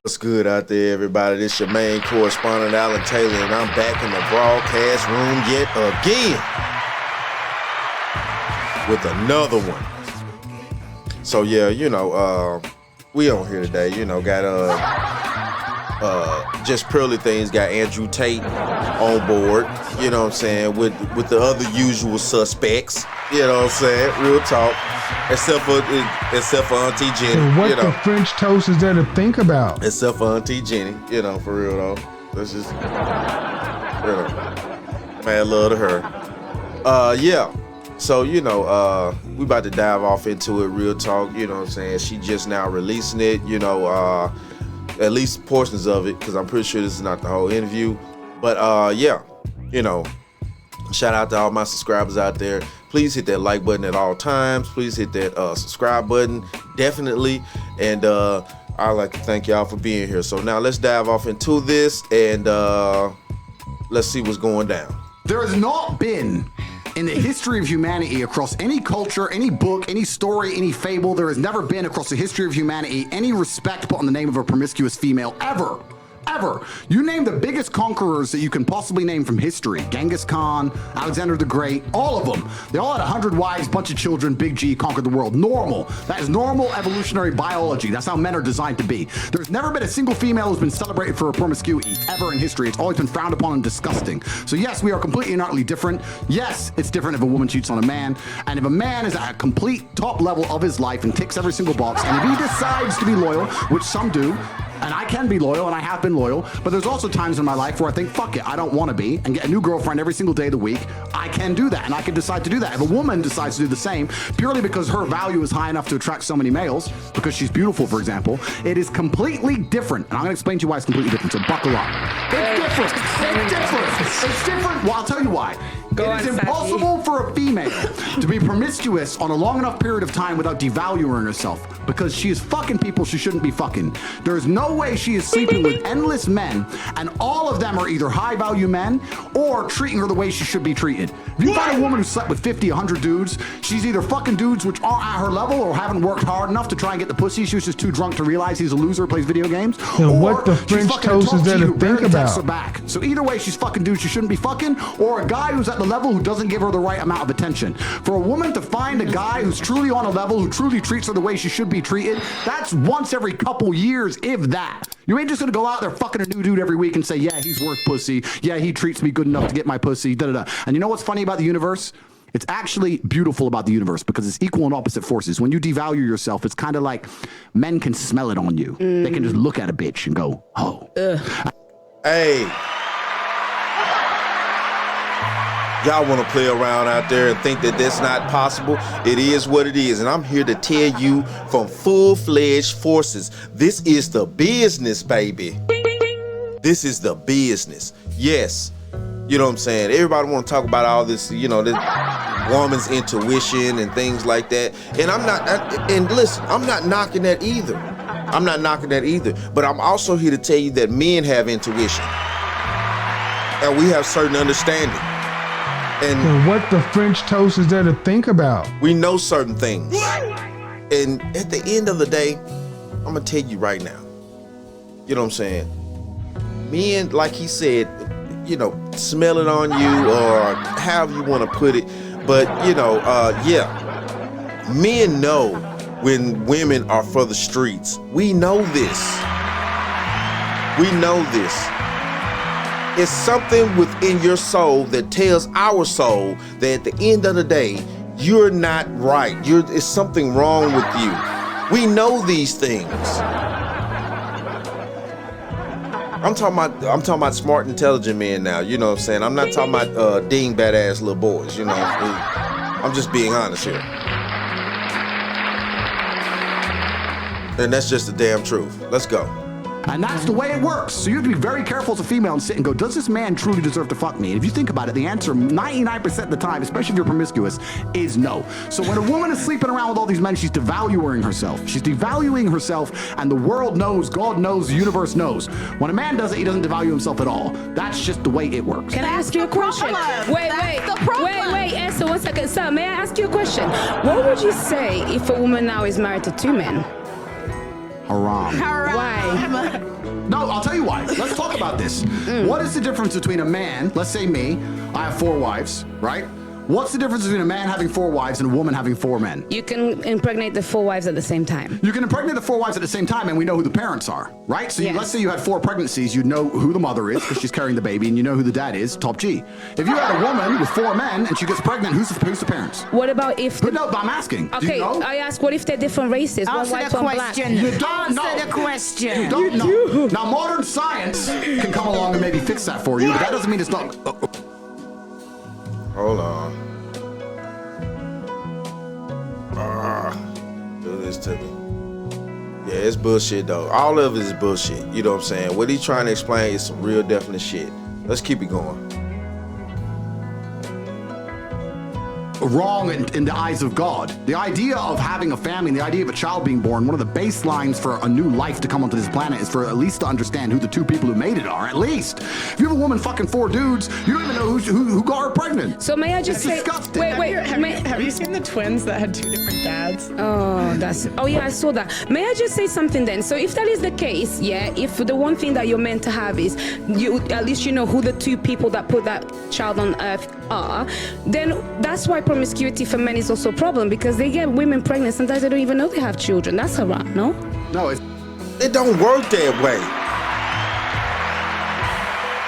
What's good out there, everybody? This your main correspondent, Alan Taylor, and I'm back in the broadcast room yet again with another one. So yeah, we on here today. Got just Pearly things. Got Andrew Tate on board. You know what I'm saying? With the other usual suspects. You know what I'm saying? Real talk. Except for Auntie Jenny. And what the French toast is there to think about? Except for Auntie Jenny, for real though. Let's just, mad love to her. Yeah. So, we about to dive off into it, real talk, you know what I'm saying? She just now releasing it, at least portions of it, because I'm pretty sure this is not the whole interview. But, shout out to all my subscribers out there. Please hit that like button at all times. Please hit that subscribe button, definitely. And I'd like to thank y'all for being here. So now let's dive off into this and let's see what's going down. There has not been in the history of humanity, across any culture, any book, any story, any fable, there has never been across the history of humanity any respect put on the name of a promiscuous female ever. Ever. You name the biggest conquerors that you can possibly name from history. Genghis Khan, Alexander the Great, all of them. They all had 100 wives, bunch of children, Big G, conquered the world. Normal. That is normal evolutionary biology. That's how men are designed to be. There's never been a single female who's been celebrated for her promiscuity ever in history. It's always been frowned upon and disgusting. So yes, we are completely and utterly different. Yes, it's different if a woman cheats on a man. And if a man is at a complete top level of his life and ticks every single box, and if he decides to be loyal, which some do, and I can be loyal, and I have been loyal, but there's also times in my life where I think, fuck it, I don't want to be, and get a new girlfriend every single day of the week. I can do that, and I can decide to do that. If a woman decides to do the same, purely because her value is high enough to attract so many males, because she's beautiful, for example, it is completely different. And I'm going to explain to you why it's completely different, so buckle up. It's different. It's different. It's different. Well, I'll tell you why. It is impossible for a female to be promiscuous on a long enough period of time without devaluing herself, because she is fucking people she shouldn't be fucking. There is no way she is sleeping with endless men, and all of them are either high value men or treating her the way she should be treated. If you find a woman who slept with 50, 100 dudes, she's either fucking dudes which aren't at her level or haven't worked hard enough to try and get the pussy. She was just too drunk to realize he's a loser, plays video games. And what the French toast is there to think about? Her back. So either way, she's fucking dudes she shouldn't be fucking, or a guy who's at the level who doesn't give her the right amount of attention. For a woman to find a guy who's truly on a level, who truly treats her the way she should be treated, that's once every couple years, if that. You ain't just gonna go out there fucking a new dude every week and say, yeah, he's worth pussy. Yeah, he treats me good enough to get my pussy. Da da da. And you know what's funny about the universe? It's actually beautiful about the universe because it's equal and opposite forces. When you devalue yourself, it's kind of like men can smell it on you. They can just look at a bitch and go, oh. Hey. Y'all want to play around out there and think that that's not possible? It is what it is. And I'm here to tell you from full-fledged forces, this is the business, baby. This is the business. Yes. You know what I'm saying? Everybody want to talk about all this, this woman's intuition and things like that. And listen, I'm not knocking that either. I'm not knocking that either. But I'm also here to tell you that men have intuition. And we have certain understanding. And what the French toast is there to think about? We know certain things. And at the end of the day, I'm going to tell you right now. You know what I'm saying? Men, like he said, smell it on you or however you want to put it. But, men know when women are for the streets. We know this. We know this. It's something within your soul that tells our soul that at the end of the day, you're not right. It's something wrong with you. We know these things. I'm talking about smart, intelligent men now. You know what I'm saying? I'm not talking about ding badass little boys. I'm just being honest here. And that's just the damn truth. Let's go. And that's the way it works. So you have to be very careful as a female and sit and go, does this man truly deserve to fuck me? And if you think about it, the answer 99% of the time, especially if you're promiscuous, is no. So when a woman is sleeping around with all these men, she's devaluing herself. She's devaluing herself, and the world knows, God knows, the universe knows. When a man does it, he doesn't devalue himself at all. That's just the way it works. Can I ask you a question? Wait, Esther, 1 second. Sir, may I ask you a question? What would you say if a woman now is married to two men? A haram. Why? No, I'll tell you why. Let's talk about this. What is the difference between a man, let's say me, I have 4 wives, right? What's the difference between a man having 4 wives and a woman having 4 men? You can impregnate the 4 wives at the same time. You can impregnate the 4 wives at the same time, and we know who the parents are, right? So Yes. let's say you had 4 pregnancies, you know who the mother is because she's carrying the baby, and you know who the dad is, top G. If you had a woman with 4 men and she gets pregnant, who's the parents? What about if... But no, I'm asking. Do Okay, you know? I ask, what if they're different races? One Answer white, the one black. question. You don't know. Answer the question. You don't know. Now, modern science can come along and maybe fix that for you, but that doesn't mean it's not... Hold on. Do this to me. Yeah, it's bullshit though. All of it is bullshit. You know what I'm saying? What he's trying to explain is some real definite shit. Let's keep it going. Wrong in the eyes of God. The idea of having a family, the idea of a child being born, one of the baselines for a new life to come onto this planet is for at least to understand who the 2 people who made it are. At least. If you have a woman fucking 4 dudes, you don't even know who got her pregnant. So may I just It's say... disgusting. Wait, Have you seen the twins that had 2 different dads? Oh yeah, I saw that. May I just say something then? So if that is the case, yeah, if the one thing that you're meant to have is you, at least you know who the 2 people that put that child on earth are, then that's why promiscuity for men is also a problem, because they get women pregnant, sometimes they don't even know they have children. That's haram, no? No, It don't work that way.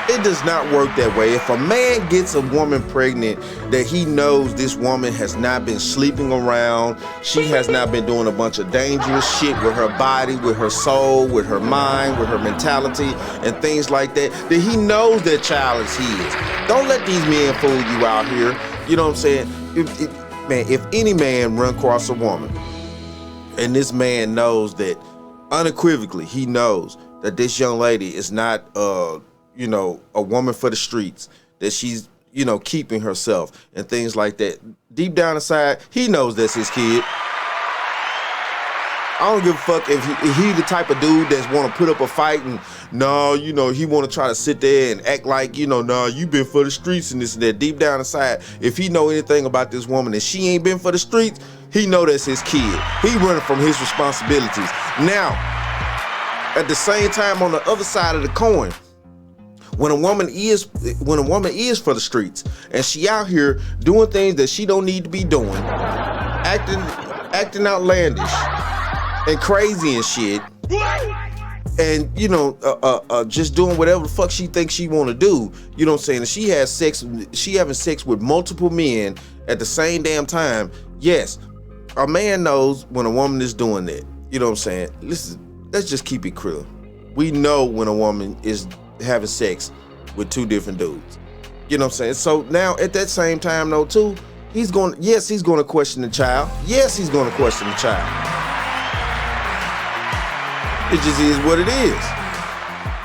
It does not work that way. If a man gets a woman pregnant that he knows this woman has not been sleeping around, she has not been doing a bunch of dangerous shit with her body, with her soul, with her mind, with her mentality, and things like that, then he knows that child is his. Don't let these men fool you out here. You know what I'm saying? If any man run across a woman, and this man knows that unequivocally, he knows that this young lady is not a woman for the streets, that she's, keeping herself and things like that. Deep down inside, he knows that's his kid. I don't give a fuck if he the type of dude that's want to put up a fight and he want to try to sit there and act like, you been for the streets and this and that. Deep down inside, if he know anything about this woman and she ain't been for the streets, he know that's his kid. He running from his responsibilities. Now, at the same time, on the other side of the coin, when a woman is for the streets and she out here doing things that she don't need to be doing, acting outlandish and crazy and shit, and just doing whatever the fuck she thinks she want to do, you know what I'm saying? And she having sex with multiple men at the same damn time. Yes, a man knows when a woman is doing that. You know what I'm saying? Let's just keep it clear. We know when a woman is having sex with 2 different dudes. You know what I'm saying? So now at that same time though too, he's going to question the child. Yes, he's going to question the child. It just is what it is.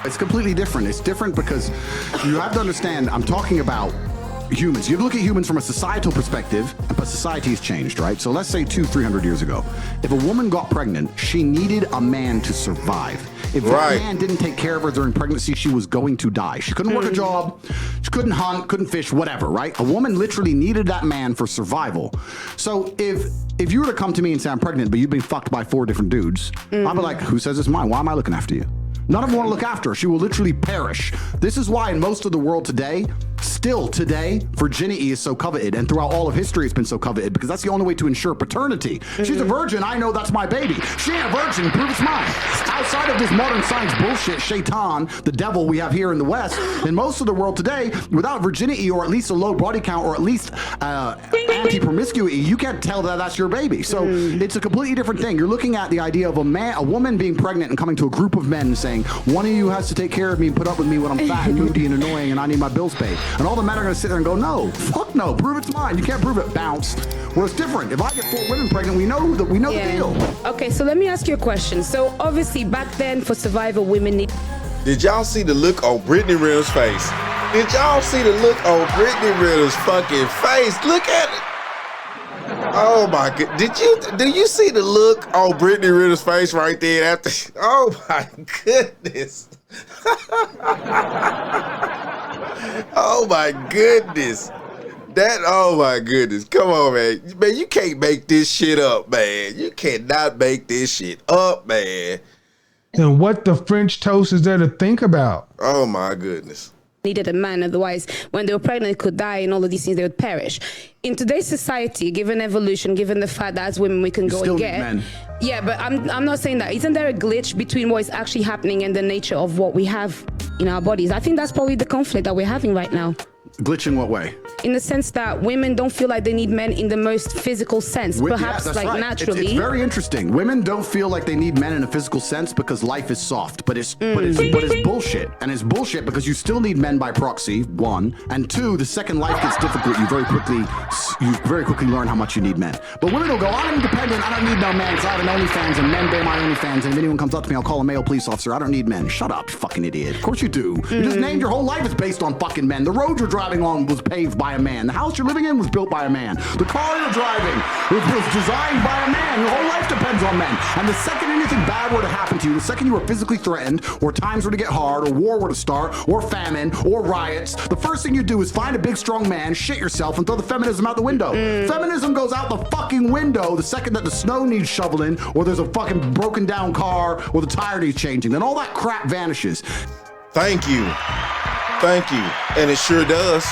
it's completely different. It's different because you have to understand, I'm talking about humans. You look at humans from a societal perspective, but society has changed, right? So let's say 200-300 years ago, if a woman got pregnant, she needed a man to survive. If that man didn't take care of her during pregnancy, she was going to die. She couldn't work a job, she couldn't hunt, couldn't fish, whatever, right? A woman literally needed that man for survival. So if you were to come to me and say I'm pregnant, but you've been fucked by 4 different dudes, I'd be like, who says it's mine? Why am I looking after you? None of them want to look after her. She will literally perish. This is why in most of the world today, still today, virginity is so coveted, and throughout all of history it's been so coveted, because that's the only way to ensure paternity. She's a virgin, I know that's my baby. She ain't a virgin, prove it's mine. Outside of this modern science bullshit, shaitan, the devil we have here in the West, in most of the world today, without virginity or at least a low body count or at least anti-promiscuity, you can't tell that that's your baby. So it's a completely different thing. You're looking at the idea of a woman being pregnant and coming to a group of men and saying, one of you has to take care of me and put up with me when I'm fat and moody and annoying and I need my bills paid. And all the men are going to sit there and go, no, fuck no, prove it's mine. You can't prove it, bounce. Well, it's different. If I get 4 women pregnant, we know the deal. Okay, so let me ask you a question. So obviously back then for survival, women need... Did y'all see the look on Brittany Reynolds' face? Did y'all see the look on Brittany Reynolds' fucking face? Look at it. Oh my god! Do you see the look on Brittany Reynolds' face right there after? Oh my goodness! Oh my goodness! Oh my goodness! Come on, man! Man, you can't make this shit up, man. You cannot make this shit up, man. And what the French toast is there to think about? Oh my goodness. Needed a man, otherwise when they were pregnant could die and all of these things, they would perish. In today's society, given evolution, given the fact that as women we can go still and need get men. Yeah, but I'm not saying that. Isn't there a glitch between what is actually happening and the nature of what we have in our bodies? I think that's probably the conflict that we're having right now. Glitch in what way? In the sense that women don't feel like they need men in the most physical sense, perhaps that's like right. naturally. It's very interesting. Women don't feel like they need men in a physical sense because life is soft, but it's bullshit. And it's bullshit because you still need men by proxy, one, and two, the second life gets difficult, you very quickly learn how much you need men. But women will go, I'm independent, I don't need no men because I have an OnlyFans and men bear my OnlyFans, and if anyone comes up to me, I'll call a male police officer. I don't need men. Shut up, you fucking idiot. Of course you do. You just named your whole life is based on fucking men. The road you're driving on was paved by a man. The house you're living in was built by a man. The car you're driving was designed by a man. Your whole life depends on men. And the second anything bad were to happen to you, the second you were physically threatened, or times were to get hard, or war were to start, or famine, or riots, the first thing you do is find a big strong man, shit yourself, and throw the feminism out the window. Feminism goes out the fucking window the second that the snow needs shoveling, or there's a fucking broken down car, or the tire needs changing. Then all that crap vanishes. Thank you. Thank you. And it sure does.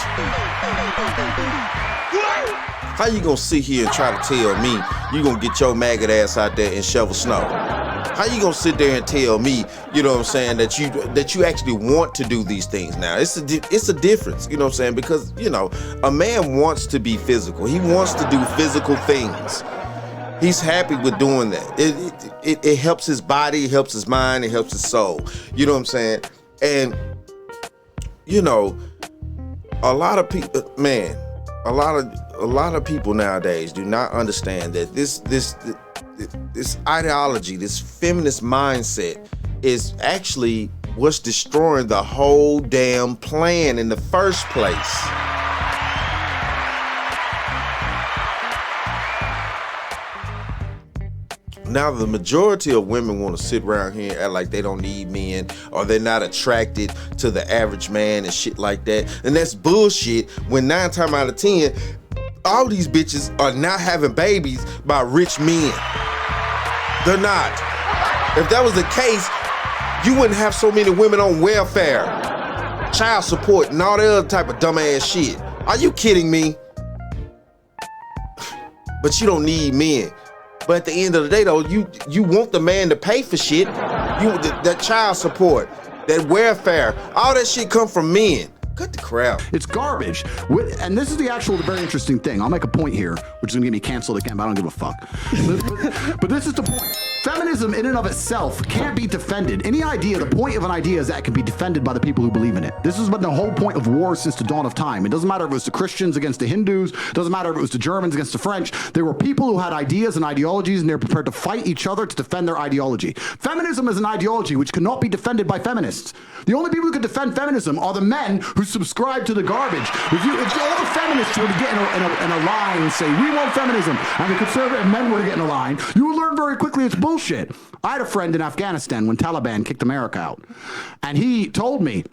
How you gonna sit here and try to tell me you gonna get your maggot ass out there and shovel snow? How you gonna sit there and tell me, you know what I'm saying, that you actually want to do these things now? It's a difference, you know what I'm saying? Because, you know, a man wants to be physical. He wants to do physical things. He's happy with doing that. It helps his body, it helps his mind, it helps his soul. You know what I'm saying? And, you know, a lot of people, man, a lot of people nowadays do not understand that this ideology, this feminist mindset is actually what's destroying the whole damn plan in the first place. Now, the majority of women want to sit around here and act like they don't need men, or they're not attracted to the average man and shit like that. And that's bullshit when 9 times out of 10, all these bitches are not having babies by rich men. They're not. If that was the case, you wouldn't have so many women on welfare, child support, and all the other type of dumbass shit. Are you kidding me? But you don't need men. But at the end of the day, though, you want the man to pay for shit. That child support, that welfare, all that shit come from men. Cut the crap. It's garbage. And this is the very interesting thing. I'll make a point here, which is going to get me canceled again, but I don't give a fuck. But this is the point. Feminism in and of itself can't be defended. The point of an idea is that it can be defended by the people who believe in it. This has been the whole point of war since the dawn of time. It doesn't matter if it was the Christians against the Hindus. It doesn't matter if it was the Germans against the French. There were people who had ideas and ideologies, and they were prepared to fight each other to defend their ideology. Feminism is an ideology which cannot be defended by feminists. The only people who can defend feminism are the men who subscribe to the garbage. If all the feminists were to get in a line and say, we want feminism, and the conservative men were to get in a line, you will learn very quickly it's bullshit. I had a friend in Afghanistan when Taliban kicked America out, and he told me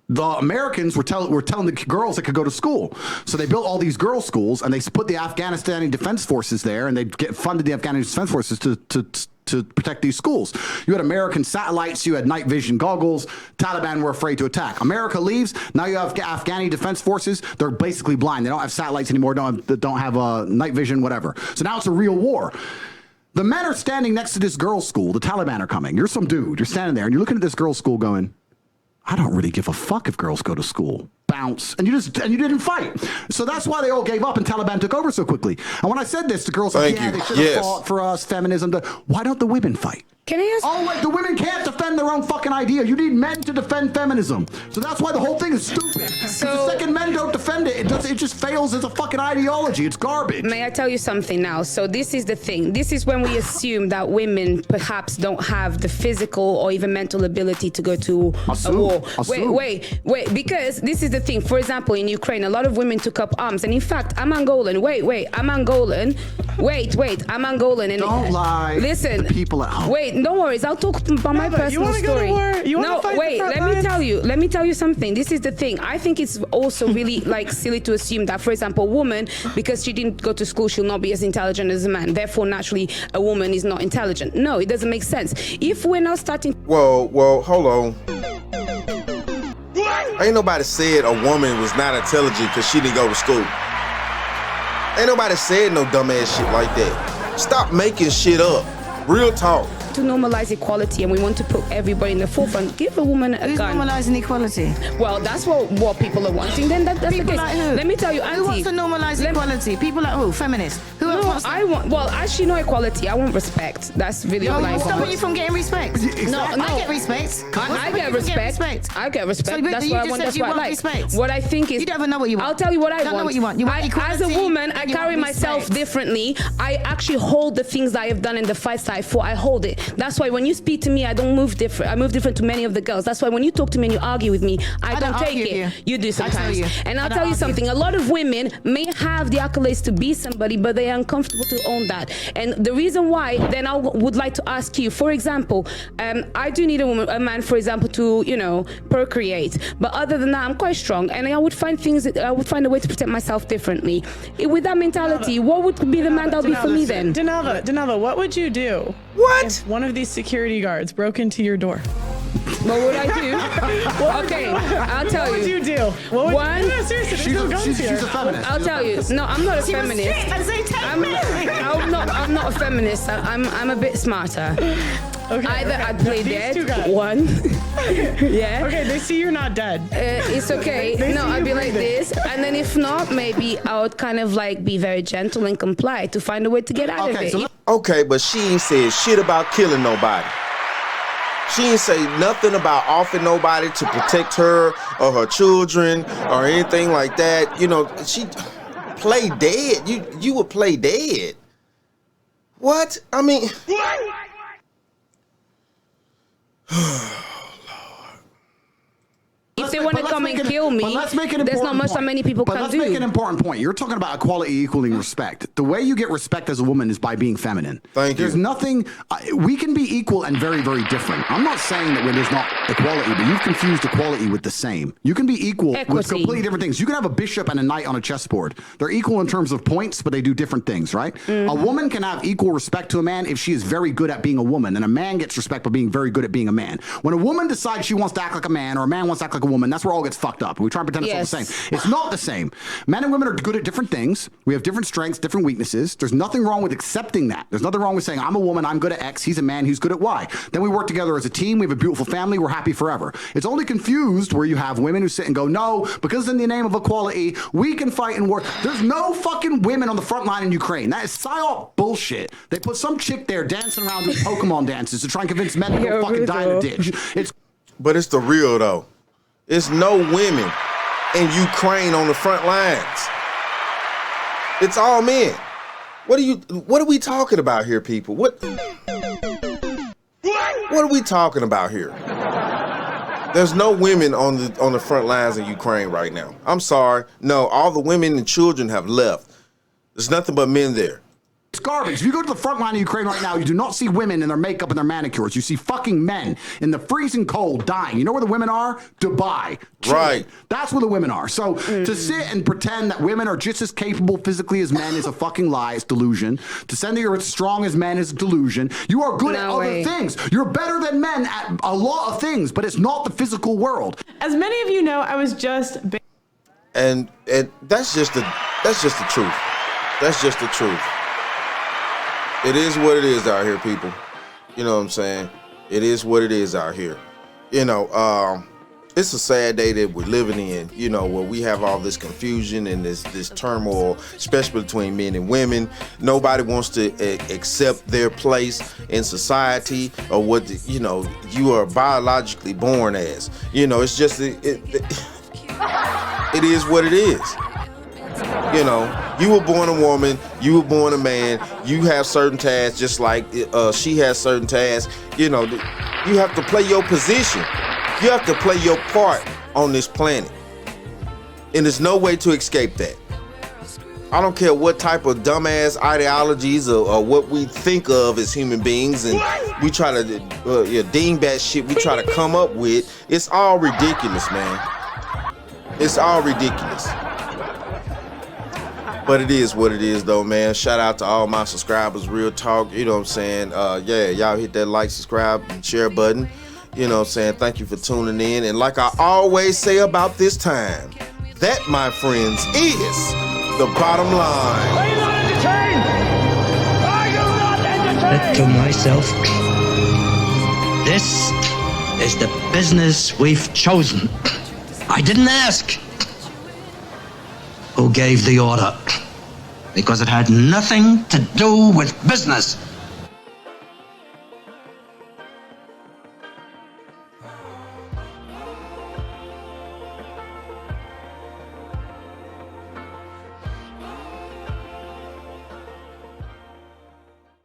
the Americans were telling the girls that could go to school. So they built all these girls' schools, and they put the Afghanistani Defense Forces there, and they funded the Afghanistani Defense Forces to protect these schools. You had American satellites, you had night vision goggles. Taliban were afraid to attack. America leaves. Now you have Afghani Defense Forces. They're basically blind. They don't have satellites anymore. Don't have night vision, whatever. So now it's a real war. The men are standing next to this girls' school. The Taliban are coming. You're some dude. You're standing there, and you're looking at this girls' school going, I don't really give a fuck if girls go to school. Bounce. And you didn't fight. So that's why they all gave up and Taliban took over so quickly. And when I said this, the girls said, they should have fought for us, feminism. Why don't the women fight? Can I ask? Oh, wait, the women can't defend their own fucking idea. You need men to defend feminism. So that's why the whole thing is stupid. So the second men don't defend it, it just fails as a fucking ideology. It's garbage. May I tell you something now? So this is the thing. This is when we assume that women perhaps don't have the physical or even mental ability to go to a war. Wait. Because this is the thing. For example, in Ukraine, a lot of women took up arms. And in fact, I'm Angolan. I'm Angolan. I'm Angolan. And don't lie listen, to the people at home. Wait. don't worry. I'll talk about my personal story. Go to war? You want to fight wait. the front Let me lines? tell you. Let me tell you something. This is the thing. I think it's also really like silly to assume that, for example, a woman, because she didn't go to school, she'll not be as intelligent as a man. Therefore, naturally, a woman is not intelligent. No, it doesn't make sense. If we're now starting. Well, hold on. Ain't nobody said a woman was not intelligent because she didn't go to school. Ain't nobody said no dumbass shit like that. Stop making shit up. Real talk. To normalize equality and we want to put everybody in the forefront, give a woman a Who's gun. normalizing equality? Well, that's what people are wanting. Then that's the People case. like who? Let me tell you, Auntie. Who wants to normalize equality? People like who? Feminists? Who else No, wants to? I want. Well, actually, no equality. I want respect. That's really No, what I what's stopping want. you from getting respect? No, I get respect. I get respect. I get respect. So, That's you what I just want. said That's you what I want like. respect. What I think is. You don't even know what you want. I'll tell you what I don't know want. what you want. You want As a equality, woman, I and you carry want myself respect. differently. I actually hold the things that I have done in the fight that I fought. I hold it. That's why when you speak to me, I don't move different. I move different to many of the girls. That's why when you talk to me and you argue with me, I don't take argue it. with You do sometimes. you. And I I'll don't tell you argue. something. A lot of women may have the accolades to be somebody, but they are uncomfortable to own that. And the reason why, then I would like to ask you, for example, I do need a man, for example, to, procreate. But other than that, I'm quite strong. And I would find a way to protect myself differently. With that mentality, what would be the man that would be for me then? Denalva, what would you do? What? If one of these security guards broke into your door? What would I do? Okay, I'll tell What would you. you do? What would One- you do? No, seriously, there's no guns She's here. a feminist. I'll tell you. No, I'm not a feminist. I'm not a feminist. I'm a bit smarter. Okay, Either okay. I'd play These two dead. guys. One. Yeah. Okay, they see you're not dead. It's okay. They No, see I'd you be like breathing. this, and then if not, maybe I would kind of like be very gentle and comply to find a way to get out of Okay, it. so Okay, but she ain't said shit about killing nobody. She ain't say nothing about offing nobody to protect her or her children or anything like that. She play dead. You would play dead. What? I mean. If they want to come and kill me, there's there's not much that many people can let's do. make an important point. You're talking about equality equaling respect. The way you get respect as a woman is by being feminine. Thank you. There's nothing. We can be equal and very, very different. I'm not saying that when there's not equality, but you've confused equality with the same. You can be equal with Equity. completely different things. You can have a bishop and a knight on a chessboard. They're equal in terms of points, but they do different things, right? Mm-hmm. A woman can have equal respect to a man if she is very good at being a woman, and a man gets respect for being very good at being a man. When a woman decides she wants to act like a man, or a man wants to act like a woman, that's where all gets fucked up. We try and pretend it's all the Yes. same. It's not the same. Men and women are good at different things. We have different strengths, different weaknesses. There's nothing wrong with accepting that. There's nothing wrong with saying, I'm a woman, I'm good at X, he's a man, who's good at Y. Then we work together as a team, we have a beautiful family, we're happy forever. It's only confused where you have women who sit and go, no, because in the name of equality, we can fight and work. There's no fucking women on the front line in Ukraine. That is psyop bullshit. They put some chick there dancing around doing Pokemon dances to try and convince men to go You're fucking die in a brutal. ditch. But it's the real though. It's no women in Ukraine on the front lines. It's all men. What are we talking about here, people? What are we talking about here? There's no women on the front lines in Ukraine right now. I'm sorry. No, all the women and children have left. There's nothing but men there. It's garbage. If you go to the front line of Ukraine right now, you do not see women in their makeup and their manicures. You see fucking men in the freezing cold dying. You know where the women are? Dubai. Chile. Right. That's where the women are. So to sit and pretend that women are just as capable physically as men is a fucking lie. It's delusion. To say that you're as strong as men is delusion. You are good at No other way. things. You're better than men at a lot of things, but it's not the physical world. As many of you know, I was just And that's just the truth. That's just the truth. It is what it is out here, people. You know what I'm saying? It is what it is out here. It's a sad day that we're living in, where we have all this confusion and this turmoil, especially between men and women. Nobody wants to accept their place in society or what, you are biologically born as. It's just, it is what it is. You were born a woman, you were born a man, you have certain tasks just like she has certain tasks. You have to play your position. You have to play your part on this planet. And there's no way to escape that. I don't care what type of dumbass ideologies or what we think of as human beings, and we try to dingbat shit we try to come up with. It's all ridiculous, man. It's all ridiculous. But it is what it is, though, man. Shout out to all my subscribers, real talk. You know what I'm saying? Yeah, y'all hit that like, subscribe, and share button. You know what I'm saying? Thank you for tuning in. And like I always say about this time, that, my friends, is the bottom line. Are you not entertained? Are you not entertained? Said to myself, this is the business we've chosen. I didn't ask who gave the order, because it had nothing to do with business.